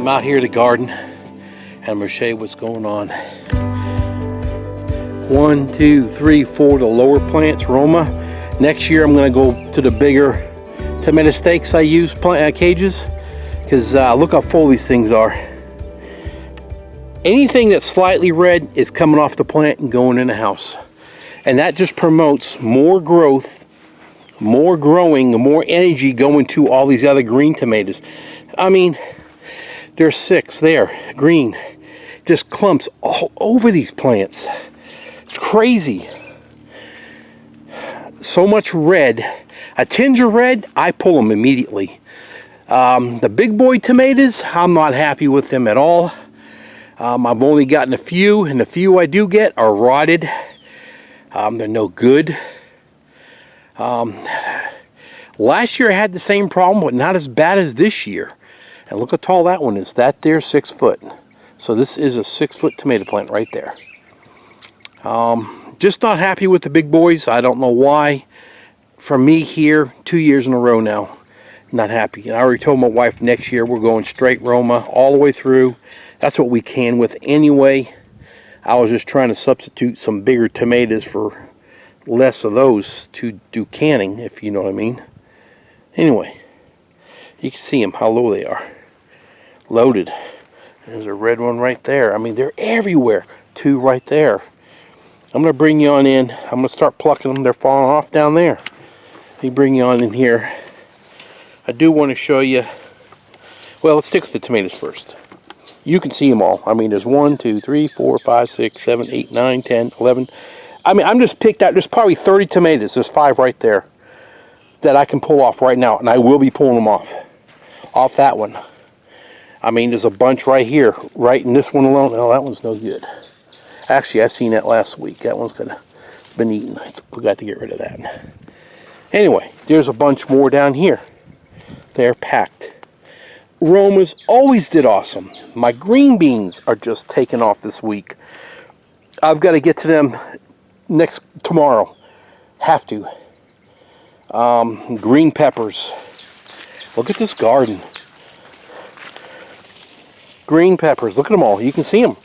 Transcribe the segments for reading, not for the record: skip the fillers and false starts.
I'm out here in the garden and I'm going to show you what's going on. 1, 2, 3, 4, the lower plants, Roma. Next year I'm going to go to the bigger tomato stakes I use cages, because look how full these things are. Anything that's slightly red is coming off the plant and going in the house. And that just promotes more growth, more growing, more energy going to all these other green tomatoes. I mean, there's 6 there, green. Just clumps all over these plants. It's crazy. So much red. A tinge of red, I pull them immediately. The big boy tomatoes, I'm not happy with them at all. I've only gotten a few, and the few I do get are rotted. They're no good. Last year I had the same problem, but not as bad as this year. And look how tall that one is. That there, 6 foot. So this is a 6-foot tomato plant right there. Just not happy with the big boys. I don't know why. For me here, 2 years in a row now, not happy. And I already told my wife next year we're going straight Roma all the way through. That's what we can with anyway. I was just trying to substitute some bigger tomatoes for less of those to do canning, if you know what I mean. Anyway, you can see them, how low they are. Loaded. There's a red one right there. I mean, they're everywhere. 2 right there. I'm going to bring you on in. I'm going to start plucking them. They're falling off down there. Let me bring you on in here. I do want to show you. Well, let's stick with the tomatoes first. You can see them all. I mean, there's 1, 2, 3, 4, 5, 6, 7, 8, 9, 10, 11. I mean, I'm just picked out. There's probably 30 tomatoes. There's 5 right there that I can pull off right now, and I will be pulling them off that one. I mean, there's a bunch right here, right in this one alone. Oh, that one's no good. Actually, I seen that last week. That one's been eaten. I forgot to get rid of that. Anyway, there's a bunch more down here. They're packed. Romas always did awesome. My green beans are just taking off this week. I've got to get to them tomorrow. Have to. Green peppers. Look at this garden. Green peppers. Look at them all. You can see them.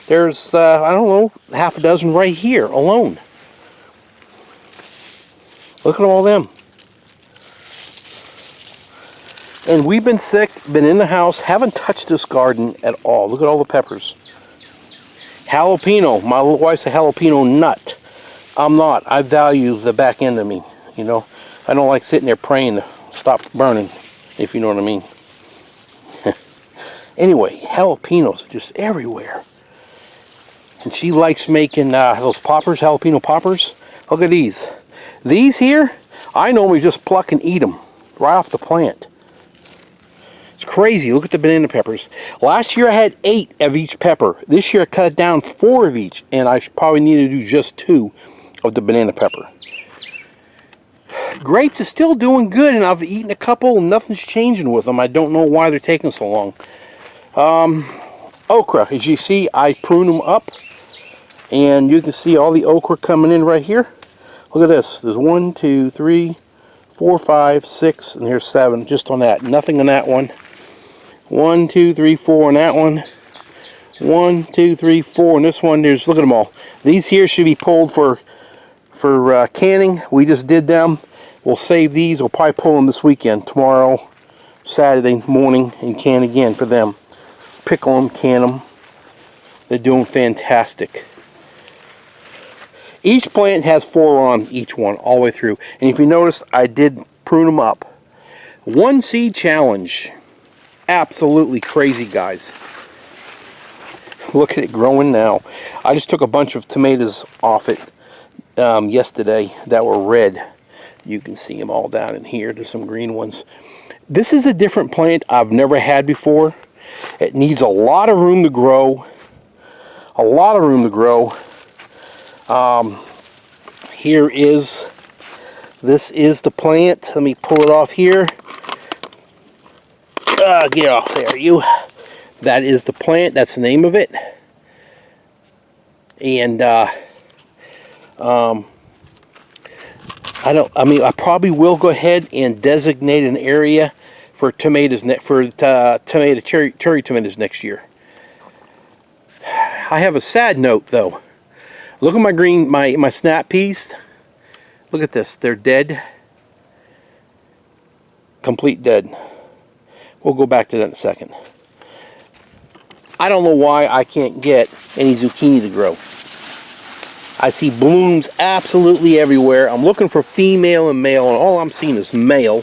There's, I don't know, half a dozen right here alone. Look at all them. And we've been sick, been in the house, haven't touched this garden at all. Look at all the peppers. Jalapeno. My little wife's a jalapeno nut. I'm not. I value the back end of me, you know. I don't like sitting there praying to stop burning, if you know what I mean. Anyway, jalapenos are just everywhere. And she likes making those poppers, jalapeno poppers. Look at these. These here, I normally just pluck and eat them right off the plant. It's crazy. Look at the banana peppers. Last year I had 8 of each pepper. This year I cut it down 4 of each, and I probably need to do just 2 of the banana pepper. Grapes are still doing good, and I've eaten a couple and nothing's changing with them. I don't know why they're taking so long. Okra, as you see, I prune them up, and you can see all the okra coming in right here. Look at this. There's 1, 2, 3, 4, 5, 6, and here's 7 just on that. Nothing on that one. 1, 2, 3, 4 on that one. 1, 2, 3, 4 on this one. There's, look at them all. These here should be pulled for canning. We just did them. We'll save these. We'll probably pull them this weekend, tomorrow, Saturday morning, and can again for them. Pickle them, can them. They're doing fantastic. Each plant has 4 on each one, all the way through. And if you notice, I did prune them up. 1 seed challenge. Absolutely crazy, guys. Look at it growing now. I just took a bunch of tomatoes off it yesterday that were red. You can see them all down in here. There's some green ones. This is a different plant I've never had before. It needs a lot of room to grow. A lot of room to grow. This is the plant. Let me pull it off here. Get off there, you. That is the plant. That's the name of it. And I probably will go ahead and designate an area for tomatoes, cherry tomatoes next year. I have a sad note though. Look at my green, my snap peas. Look at this, they're dead. Complete dead. We'll go back to that in a second. I don't know why I can't get any zucchini to grow. I see blooms absolutely everywhere. I'm looking for female and male, and all I'm seeing is male.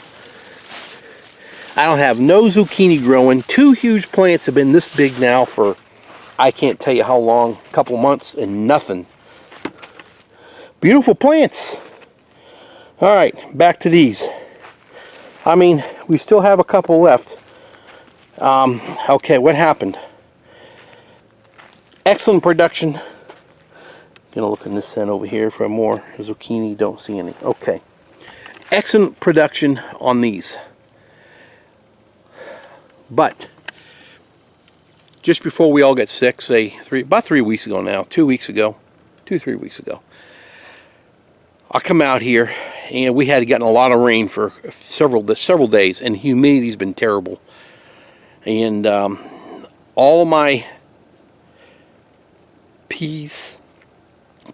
I don't have no zucchini growing. 2 huge plants have been this big now for, I can't tell you how long, a couple months, and nothing. Beautiful plants. All right, back to these. I mean, we still have a couple left. Okay, what happened? Excellent production. Gonna look in this end over here for more zucchini. Don't see any. Okay, excellent production on these. But just before we all get sick, say about 3 weeks ago now, 2 weeks ago, 2-3 weeks ago, I come out here and we had gotten a lot of rain for several days, and humidity's been terrible. And all of my peas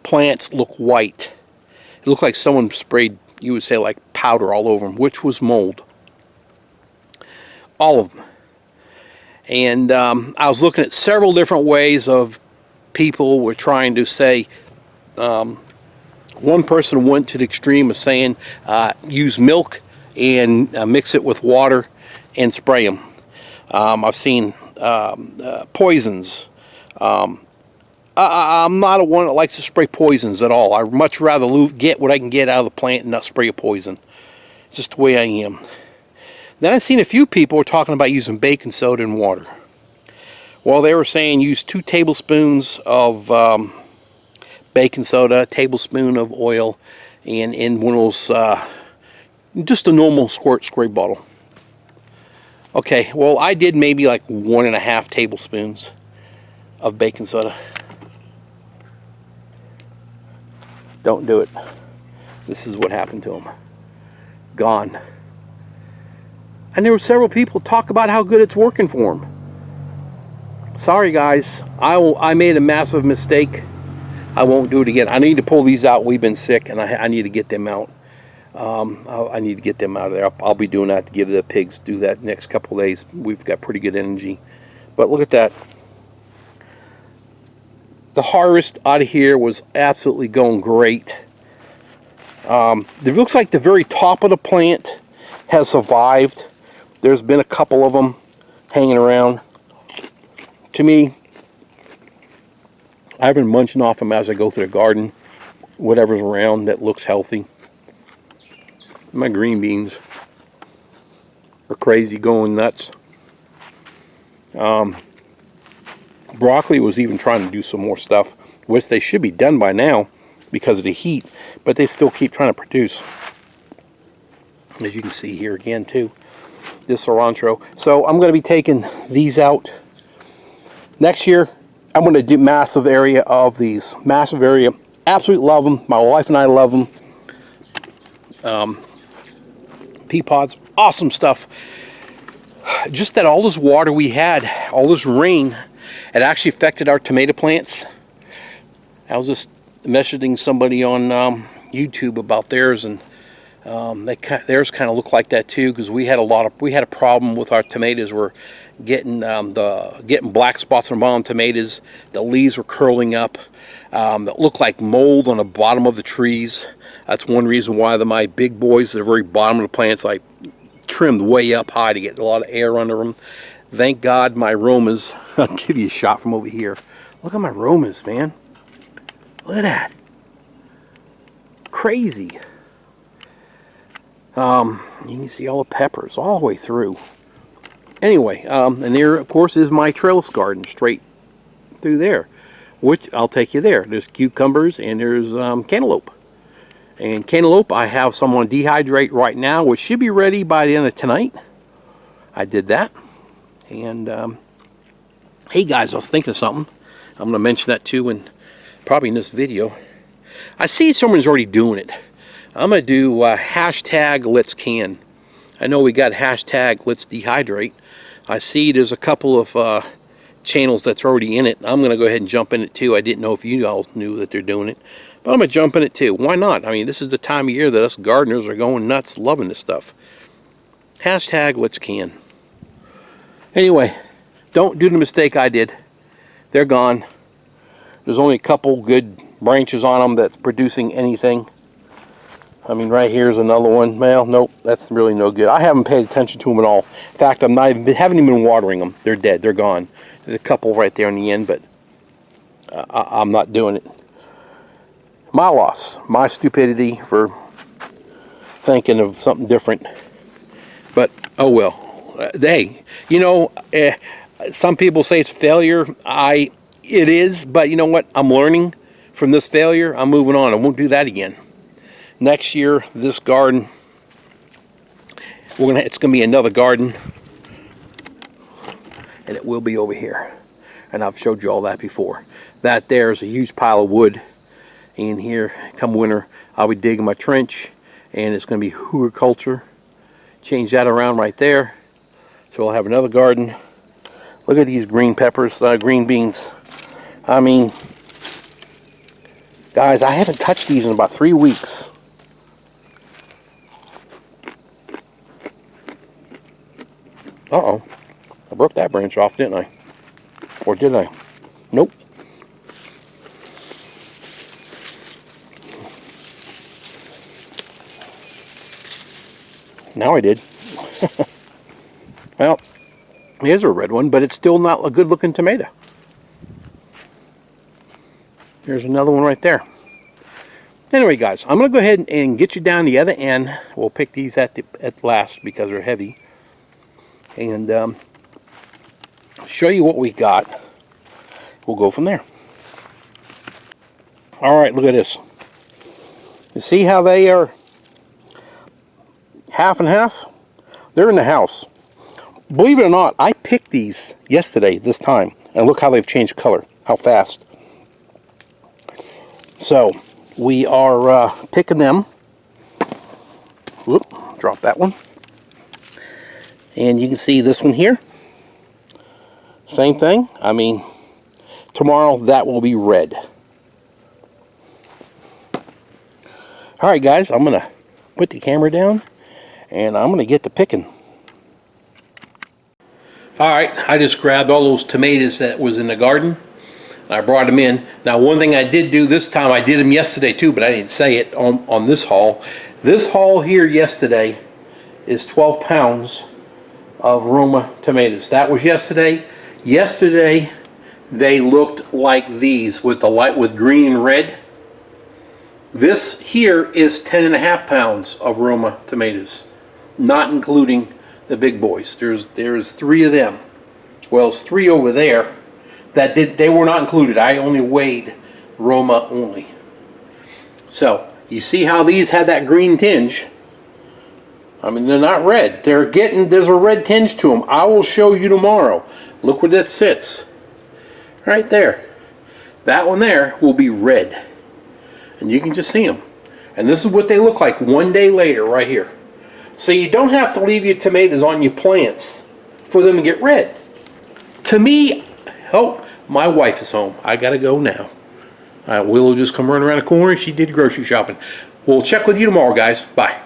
plants look white. It looked like someone sprayed, you would say, like powder all over them, which was mold. All of them. And I was looking at several different ways of people were trying to say, one person went to the extreme of saying use milk and mix it with water and spray them. I've seen poisons. I'm not a one that likes to spray poisons at all. I'd much rather get what I can get out of the plant and not spray a poison. It's just the way I am. Then I've seen a few people were talking about using baking soda and water. Well, they were saying use 2 tablespoons of baking soda, a tablespoon of oil, and in one of those, just a normal squirt spray bottle. Okay, well, I did maybe like 1.5 tablespoons of baking soda. Don't do it. This is what happened to them. Gone. And there were several people talk about how good it's working for them. Sorry guys, I made a massive mistake. I won't do it again. I need to pull these out. We've been sick, and I need to get them out. I need to get them out of there. I'll be doing that to give the pigs, do that next couple of days. We've got pretty good energy. But look at that. The harvest out of here was absolutely going great. It looks like the very top of the plant has survived. There's been a couple of them hanging around. To me, I've been munching off them as I go through the garden. Whatever's around that looks healthy. My green beans are crazy, going nuts. Broccoli was even trying to do some more stuff, which they should be done by now because of the heat, but they still keep trying to produce. As you can see here again too, this cilantro. So I'm going to be taking these out. Next year, I'm going to do massive area of these. Massive area. Absolutely love them. My wife and I love them. Pea pods, awesome stuff. Just that all this water we had, all this rain, it actually affected our tomato plants. I was just messaging somebody on YouTube about theirs, and theirs kind of looked like that too, because we had a problem with our tomatoes. We're getting black spots on the bottom tomatoes. The leaves were curling up. That looked like mold on the bottom of the trees. That's one reason why my big boys at the very bottom of the plants I trimmed way up high to get a lot of air under them. Thank God my Romas. I'll give you a shot from over here. Look at my Romas, man. Look at that. Crazy. You can see all the peppers all the way through. Anyway, and there, of course, is my trellis garden straight through there, which I'll take you there. There's cucumbers and there's cantaloupe. And cantaloupe, I have some on dehydrate right now, which should be ready by the end of tonight. I did that. And hey guys, I was thinking of something. I'm going to mention that too, and probably in this video. I see someone's already doing it. I'm going to do hashtag Let's Can. I know we got hashtag Let's Dehydrate. I see there's a couple of channels that's already in it. I'm going to go ahead and jump in it too. I didn't know if you all knew that they're doing it, but I'm going to jump in it too. Why not? I mean, this is the time of year that us gardeners are going nuts, loving this stuff. Hashtag Let's Can. Anyway, don't do the mistake I did. They're gone. There's only a couple good branches on them that's producing anything. I mean, right here's another one. Well, nope, that's really no good. I haven't paid attention to them at all. In fact, haven't even been watering them. They're dead. They're gone. There's a couple right there in the end, but I'm not doing it. My loss. My stupidity for thinking of something different. But, oh well. Hey, you know, some people say it's failure. It is, but you know what? I'm learning from this failure. I'm moving on. I won't do that again. Next year, this garden, it's gonna be another garden, and it will be over here. And I've showed you all that before. That there's a huge pile of wood. And here, come winter, I'll be digging my trench, and it's gonna be horticulture. Change that around right there, so we'll have another garden. Look at these green peppers, green beans. I mean, guys, I haven't touched these in about 3 weeks. Uh-oh, I broke that branch off, didn't I? Or did I? Nope. Now I did. Well, here's a red one, but it's still not a good looking tomato. There's another one right there. Anyway, guys, I'm going to go ahead and get you down the other end. We'll pick these at last because they're heavy. And show you what we got. We'll go from there. Alright, look at this. You see how they are half and half? They're in the house. Believe it or not, I picked these yesterday, this time. And look how they've changed color. How fast. So, we are picking them. Whoop, drop that one. And you can see this one here. Same thing. I mean, tomorrow that will be red. Alright guys, I'm going to put the camera down and I'm going to get to picking. Alright, I just grabbed all those tomatoes that was in the garden. I brought them in. Now one thing I did do this time, I did them yesterday too, but I didn't say it on this haul. This haul here yesterday is 12 pounds of Roma tomatoes. That was yesterday. Yesterday they looked like these with the light with green and red. This here is 10.5 pounds of Roma tomatoes, not including the big boys. There's 3 of them. Well, it's 3 over there that they were not included. I only weighed Roma only. So you see how these had that green tinge. I mean, they're not red. There's a red tinge to them. I will show you tomorrow. Look where that sits. Right there. That one there will be red. And you can just see them. And this is what they look like one day later right here. So you don't have to leave your tomatoes on your plants for them to get red. To me, oh, my wife is home. I gotta go now. Willow just come running around the corner. She did grocery shopping. We'll check with you tomorrow, guys. Bye.